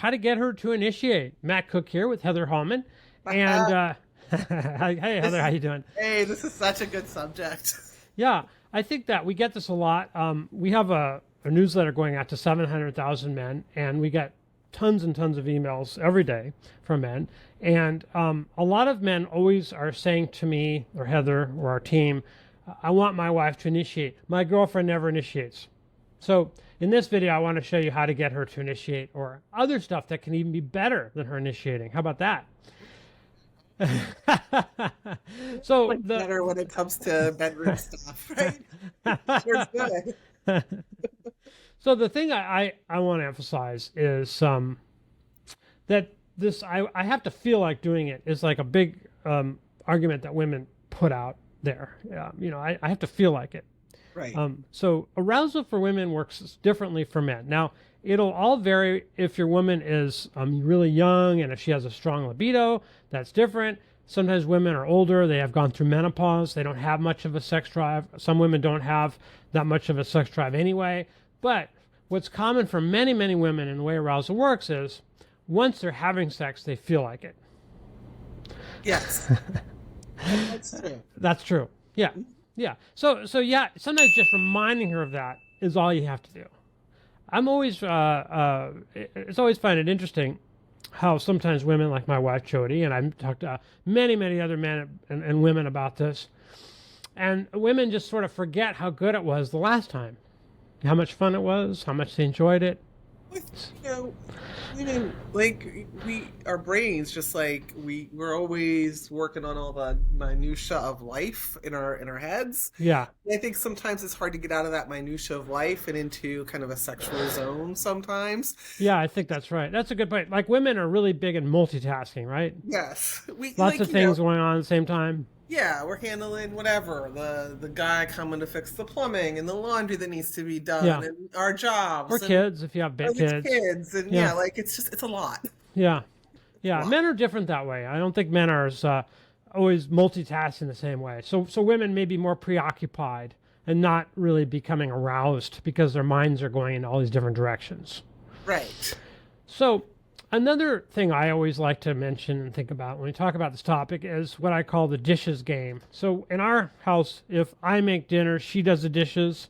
how to get her to initiate. Matt Cook here with Heather Hallman. And hey, Heather, how you doing? Hey, this is such a good subject. Yeah, I think that we get this a lot. We have a newsletter going out to 700,000 men, and we get tons and tons of emails every day from men. And a lot of men always are saying to me or Heather or our team, I want my wife to initiate. My girlfriend never initiates. So in this video, I want to show you how to get her to initiate, or other stuff that can even be better than her initiating. How about that? So Better when it comes to bedroom stuff, right? Sure good. So the thing I want to emphasize is that this I have to feel like doing it is like a big argument that women put out there. I have to feel like it. Right. So arousal for women works differently for men. Now, it'll all vary if your woman is really young, and if she has a strong libido, that's different. Sometimes women are older, they have gone through menopause, they don't have much of a sex drive. Some women don't have that much of a sex drive anyway. But what's common for many, many women in the way arousal works is once they're having sex, they feel like it. Yes. That's true. That's true. Yeah. Yeah. So yeah, sometimes just reminding her of that is all you have to do. I'm always, it's always find it interesting how sometimes women like my wife, Jody, and I've talked to many, many other men and women about this, and women just sort of forget how good it was the last time, how much fun it was, how much they enjoyed it. Women, like, our brains, just like we're always working on all the minutia of life in our heads. Yeah. And I think sometimes it's hard to get out of that minutia of life and into kind of a sexual zone sometimes. Yeah, I think that's right. That's a good point. Like, women are really big in multitasking, right? Yes. Lots of things going on at the same time. Yeah, we're handling whatever, the guy coming to fix the plumbing and the laundry that needs to be done, and our jobs, or kids if you have big kids, and like it's a lot. Yeah. Men are different that way. I don't think men are as always multitasking the same way. So women may be more preoccupied and not really becoming aroused because their minds are going in all these different directions. Right. So another thing I always like to mention and think about when we talk about this topic is what I call the dishes game. So in our house, if I make dinner, she does the dishes.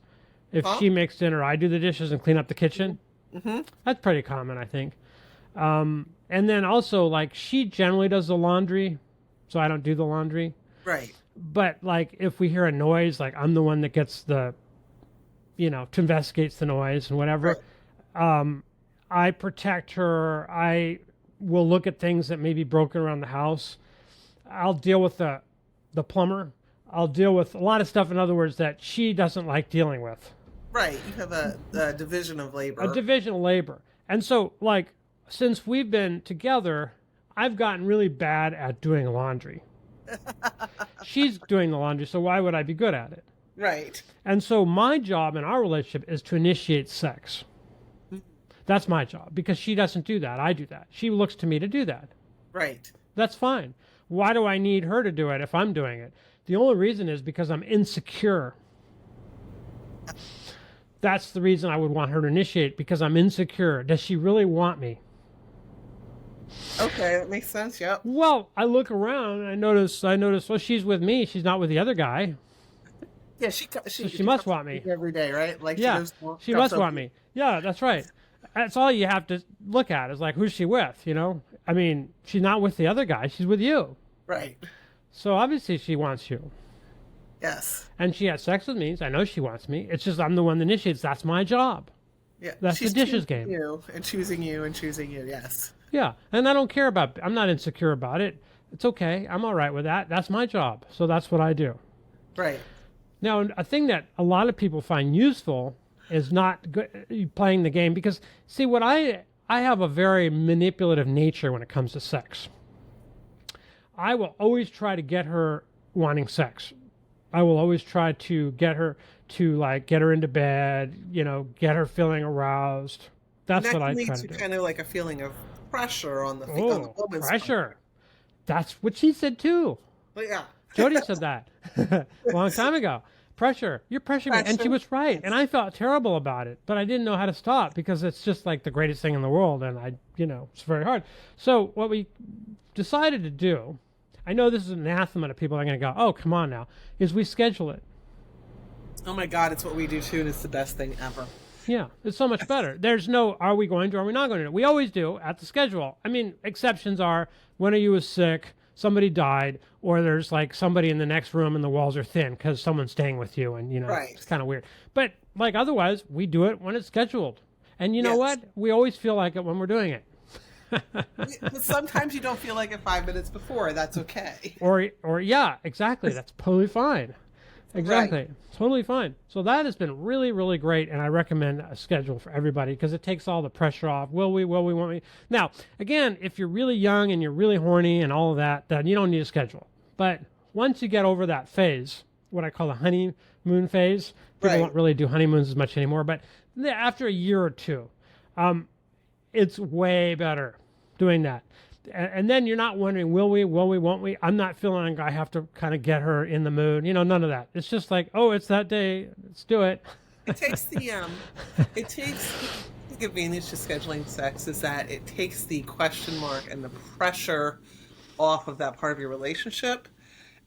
If she makes dinner, I do the dishes and clean up the kitchen. Mm-hmm. That's pretty common, I think. And then also, like, she generally does the laundry, so I don't do the laundry. Right. But, like, if we hear a noise, like, I'm the one that gets to investigates the noise and whatever. Right. I protect her. I will look at things that may be broken around the house. I'll deal with the plumber. I'll deal with a lot of stuff, in other words, that she doesn't like dealing with. Right. You have a division of labor. A division of labor. And so, like, since we've been together, I've gotten really bad at doing laundry. She's doing the laundry, so why would I be good at it? Right. And so my job in our relationship is to initiate sex. That's my job, because she doesn't do that. I do that. She looks to me to do that. Right. That's fine. Why do I need her to do it if I'm doing it? The only reason is because I'm insecure. That's the reason I would want her to initiate, because I'm insecure. Does she really want me? Okay, that makes sense. Yep. Well, I look around and I notice, well, she's with me. She's not with the other guy. Yeah, she must want me every day, right? Like, yeah, she must want me. Yeah, that's right. That's all you have to look at is, like, who's she with, I mean, she's not with the other guy. She's with you. Right. So obviously she wants you. Yes. And she has sex with me, so I know she wants me. It's just I'm the one that initiates. That's my job. Yeah. That's the dishes game. Choosing you, yes. Yeah, and I don't care about, I'm not insecure about it. It's okay. I'm all right with that. That's my job. So that's what I do. Right. Now, a thing that a lot of people find useful is not playing the game, because, see, what I have a very manipulative nature when it comes to sex. I will always try to get her wanting sex. I will always try to get her to, like, get her into bed, get her feeling aroused. That's what I try to do. That leads to kind of like a feeling of pressure on the woman's pressure. Part. That's what she said too. Well, yeah. Jody said that a long time ago. Pressure. You're pressuring me. And she Pressure. was right. And Yes. I felt terrible about it, but I didn't know how to stop because it's just like the greatest thing in the world. And it's very hard. So what we decided to do, I know this is an anathema to people that are going to go, oh, come on now, is we schedule it. Oh my God, it's what we do too, and it's the best thing ever. Yeah, it's so much better. There's no, are we going to, are we not going to? We always do at the schedule. I mean, exceptions are one of you is sick, somebody died, or there's like somebody in the next room and the walls are thin because someone's staying with you and, Right. it's kind of weird. But like otherwise, we do it when it's scheduled. And you know Yes. what? We always feel like it when we're doing it. But sometimes you don't feel like it 5 minutes before. That's okay. Or yeah, exactly. That's totally fine. Exactly. Right. Totally fine. So that has been really, really great. And I recommend a schedule for everybody because it takes all the pressure off. Will we, won't we? Now, again, if you're really young and you're really horny and all of that, then you don't need a schedule. But once you get over that phase, what I call the honeymoon phase, people Right. don't really do honeymoons as much anymore. But after a year or two, it's way better doing that. And then you're not wondering, will we, won't we? I'm not feeling like I have to kind of get her in the mood. None of that. It's just like, oh, it's that day. Let's do it. It takes the advantage to scheduling sex is that it takes the question mark and the pressure off of that part of your relationship,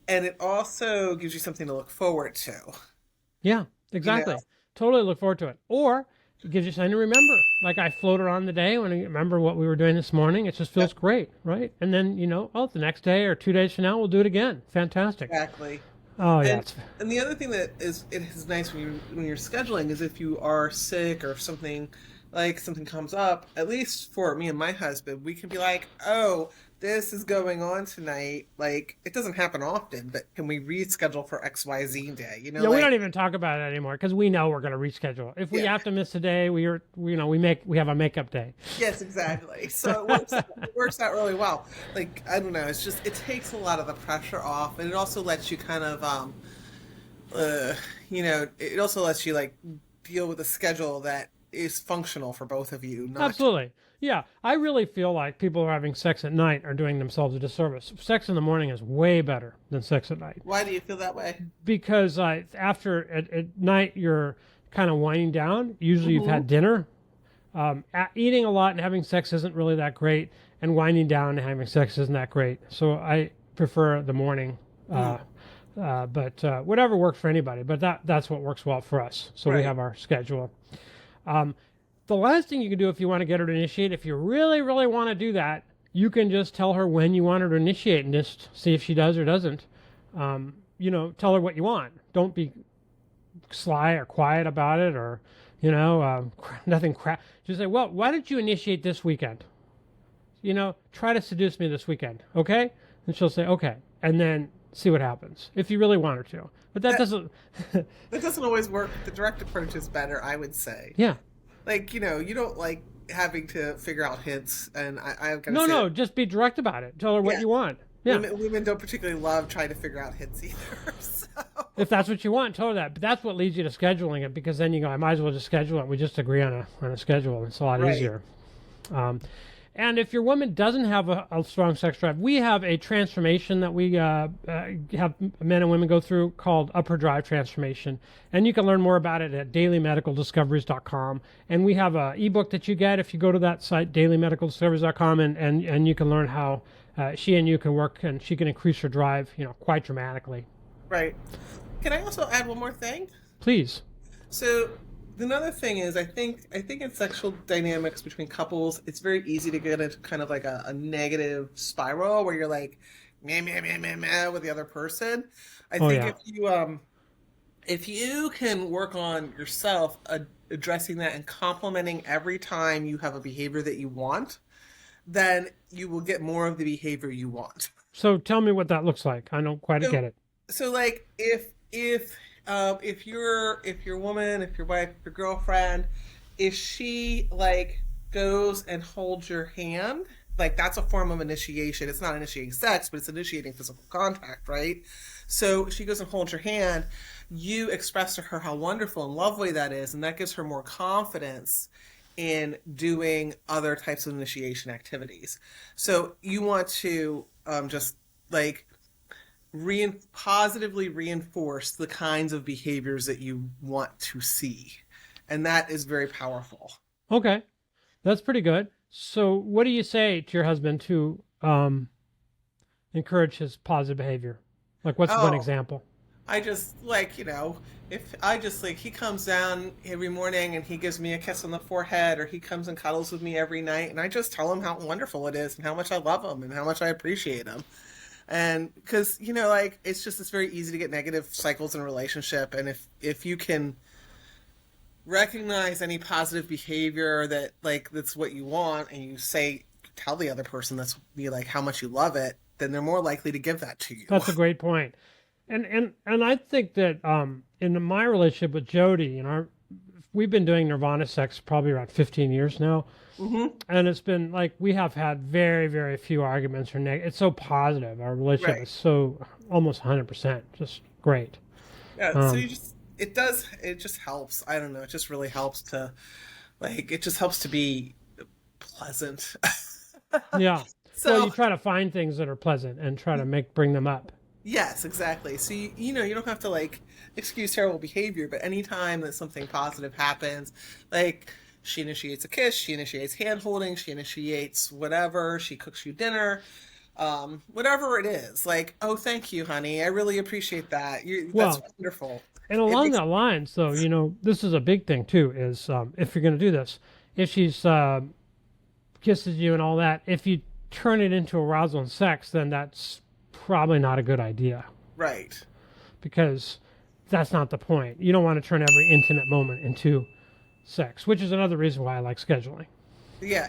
and it also gives you something to look forward to. Yeah, exactly. Totally look forward to it. Or it gives you something to remember. Like I floated on the day when I remember what we were doing this morning. It just feels great, right? And then, the next day or 2 days from now, we'll do it again. Fantastic. Exactly. Oh, yeah. And the other thing that is nice when you're scheduling is if you are sick or something comes up, at least for me and my husband, we can be like, oh, this is going on tonight. Like, it doesn't happen often, but can we reschedule for XYZ day? Yeah, we don't even talk about it anymore because we know we're going to reschedule. If we have to miss a day, we have a makeup day. Yes, exactly. So it works out really well. Like, I don't know, it's just, it takes a lot of the pressure off, and it also lets you kind of, it also lets you like deal with a schedule that is functional for both of you. Absolutely. Yeah, I really feel like people who are having sex at night are doing themselves a disservice. Sex in the morning is way better than sex at night. Why do you feel that way? Because after at night you're kind of winding down. Usually you've had dinner. Eating a lot and having sex isn't really that great, and winding down and having sex isn't that great. So I prefer the morning. But whatever works for anybody. But that's what works well for us. So we have our schedule. The last thing you can do if you want to get her to initiate, if you really, really want to do that, you can just tell her when you want her to initiate and just see if she does or doesn't. Tell her what you want. Don't be sly or quiet about it or, nothing crap. Just say, well, why don't you initiate this weekend? Try to seduce me this weekend, okay? And she'll say, okay. And then see what happens if you really want her to. But that doesn't... That doesn't always work. The direct approach is better, I would say. Yeah. Like, you don't like having to figure out hints, and I've got to No, just be direct about it. Tell her what you want. Yeah. Women don't particularly love trying to figure out hints either. So. If that's what you want, tell her that. But that's what leads you to scheduling it, because then you go, I might as well just schedule it. We just agree on a schedule. It's a lot easier. And if your woman doesn't have a strong sex drive, we have a transformation that we have men and women go through called Upper Drive Transformation. And you can learn more about it at dailymedicaldiscoveries.com. And we have an ebook that you get if you go to that site, dailymedicaldiscoveries.com, and you can learn how she and you can work, and she can increase her drive, quite dramatically. Right. Can I also add one more thing? Please. So another thing is, I think in sexual dynamics between couples, it's very easy to get into kind of like a negative spiral where you're like, meh, meh, meh, meh, meh, with the other person. I think if you can work on yourself addressing that and complimenting every time you have a behavior that you want, then you will get more of the behavior you want. So tell me what that looks like. I don't quite get it. So like if your woman, if your wife, if your girlfriend, if she like goes and holds your hand, like that's a form of initiation. It's not initiating sex, but it's initiating physical contact, right? So if she goes and holds your hand, you express to her how wonderful and lovely that is, and that gives her more confidence in doing other types of initiation activities. So you want to just like positively reinforce the kinds of behaviors that you want to see. And that is very powerful. Okay, that's pretty good. So, what do you say to your husband to encourage his positive behavior? Like, what's one Oh, example? I just like, if I just like, he comes down every morning and he gives me a kiss on the forehead, or he comes and cuddles with me every night, and I just tell him how wonderful it is and how much I love him and how much I appreciate him. And because, like, it's very easy to get negative cycles in a relationship. And if you can recognize any positive behavior that, like, that's what you want, and you tell the other person that's be like how much you love it, then they're more likely to give that to you. That's a great point. And I think that in my relationship with Jody, we've been doing Nirvana sex probably around 15 years now, Hmm. and it's been like we have had very very few arguments or it's so positive. Our relationship Right. is so almost 100%, just great. Yeah. So Um, it just helps. I don't know. It just really helps to, like, it just helps to be pleasant. yeah. Well, you So, try to find things that are pleasant and try to bring them up. yes, exactly. So you don't have to, like, excuse terrible behavior, but anytime that something positive happens, like, she initiates a kiss, she initiates hand holding, she initiates whatever, she cooks you dinner, whatever it is, like, oh, thank you, honey, I really appreciate that. That's Well, wonderful. and It along makes that line, so this is a big thing too. Is if you're going to do this, if she's kisses you and all that, if you turn it into arousal and sex, then that's probably not a good idea right. because that's not the point. You don't want to turn every intimate moment into sex, which is another reason why I like scheduling. Yeah.